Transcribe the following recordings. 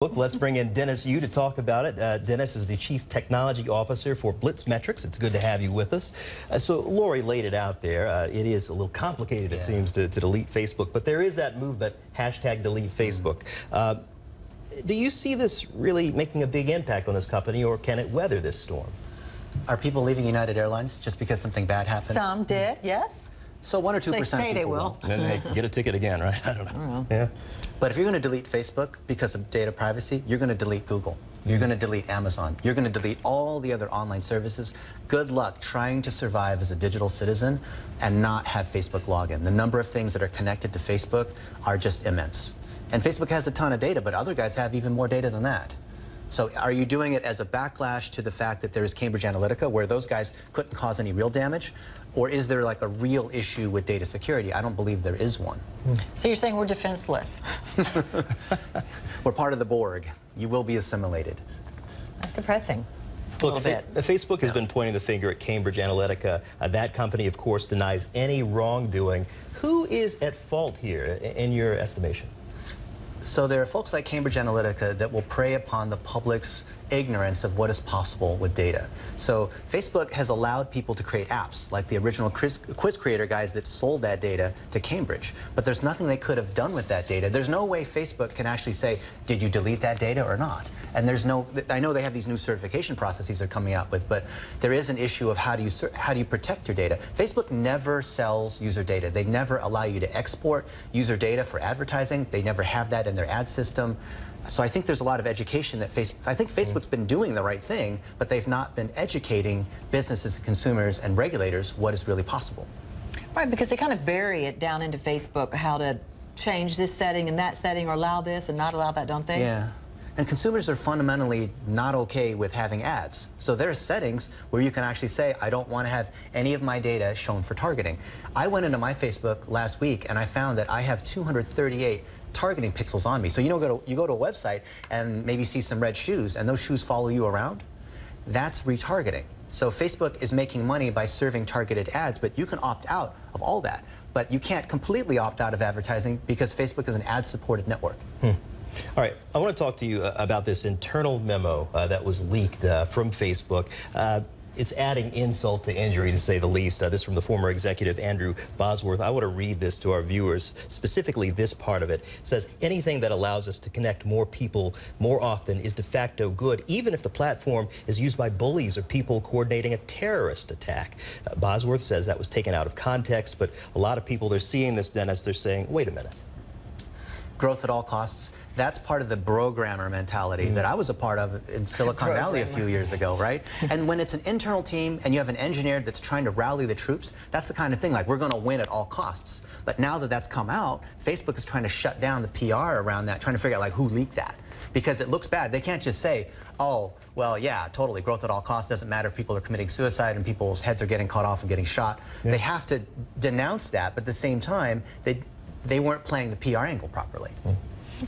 Facebook. Let's bring in Dennis Yu to talk about it. Dennis is the Chief Technology Officer for BlitzMetrics. It's good to have you with us. So Lori laid it out there. It is a little complicated, it seems, to delete Facebook, but there is that movement, #delete Facebook. Do you see this really making a big impact on this company, or can it weather this storm? Are people leaving United Airlines just because something bad happened? Some did, yes. So 1 or 2% They say they will. And then they get a ticket again, right? I don't know. Yeah. But if you're going to delete Facebook because of data privacy, you're going to delete Google. You're going to delete Amazon. You're going to delete all the other online services. Good luck trying to survive as a digital citizen and not have Facebook login. The number of things that are connected to Facebook are just immense. And Facebook has a ton of data, but other guys have even more data than that. So are you doing it as a backlash to the fact that there is Cambridge Analytica, where those guys couldn't cause any real damage? Or is there like a real issue with data security? I don't believe there is one. So you're saying we're defenseless? We're part of the Borg. You will be assimilated. That's depressing. Look, Facebook has been pointing the finger at Cambridge Analytica. That company, of course, denies any wrongdoing. Who is at fault here, in your estimation? So there are folks like Cambridge Analytica that will prey upon the public's ignorance of what is possible with data. So Facebook has allowed people to create apps, like the original quiz creator guys that sold that data to Cambridge. But there's nothing they could have done with that data. There's no way Facebook can actually say, did you delete that data or not? And there's no, I know they have these new certification processes they're coming out with, but there is an issue of how do you protect your data. Facebook never sells user data. They never allow you to export user data for advertising. They never have that in their ad system. So I think there's a lot of education that I think Facebook's been doing the right thing, but they've not been educating businesses and consumers and regulators what is really possible. Right, because they kind of bury it down into Facebook, how to change this setting and that setting, or allow this and not allow that, don't they? Yeah. And consumers are fundamentally not okay with having ads. So there are settings where you can actually say, I don't want to have any of my data shown for targeting. I went into my Facebook last week and I found that I have 238 targeting pixels on me. So you go to a website and maybe see some red shoes and those shoes follow you around. That's retargeting. So Facebook is making money by serving targeted ads, but you can opt out of all that. But you can't completely opt out of advertising because Facebook is an ad-supported network. All right, I want to talk to you about this internal memo that was leaked from Facebook. It's adding insult to injury, to say the least. This from the former executive, Andrew Bosworth. I want to read this to our viewers, specifically this part of it. It says, anything that allows us to connect more people more often is de facto good, even if the platform is used by bullies or people coordinating a terrorist attack. Bosworth says that was taken out of context, but a lot of people, they're seeing this, Dennis, they're saying, wait a minute. Growth at all costs. That's part of the programmer mentality that I was a part of in Silicon Valley a few years ago, right? And when it's an internal team and you have an engineer that's trying to rally the troops, that's the kind of thing like, we're going to win at all costs. But now that that's come out, Facebook is trying to shut down the PR around that, trying to figure out like who leaked that. Because it looks bad. They can't just say, oh, well, yeah, totally, growth at all costs. Doesn't matter if people are committing suicide and people's heads are getting cut off and getting shot. Yeah. They have to denounce that, but at the same time, they weren't playing the PR angle properly.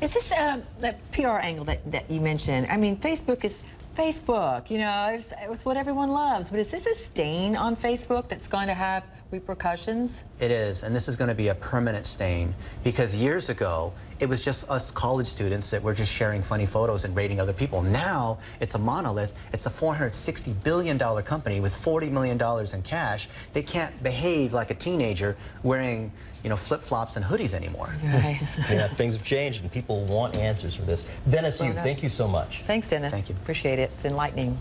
Is this that PR angle that you mentioned? I mean, Facebook is Facebook, you know, it's what everyone loves. But is this a stain on Facebook that's going to have repercussions? It is, and this is going to be a permanent stain, because years ago, it was just us college students that were just sharing funny photos and rating other people. Now, it's a monolith. It's a $460 billion company with $40 million in cash. They can't behave like a teenager wearing, you know, flip-flops and hoodies anymore. Right. Yeah, things have changed and people want answers for this. Dennis Yu, thank you so much. Thanks, Dennis. Thank you. Appreciate it. It's enlightening.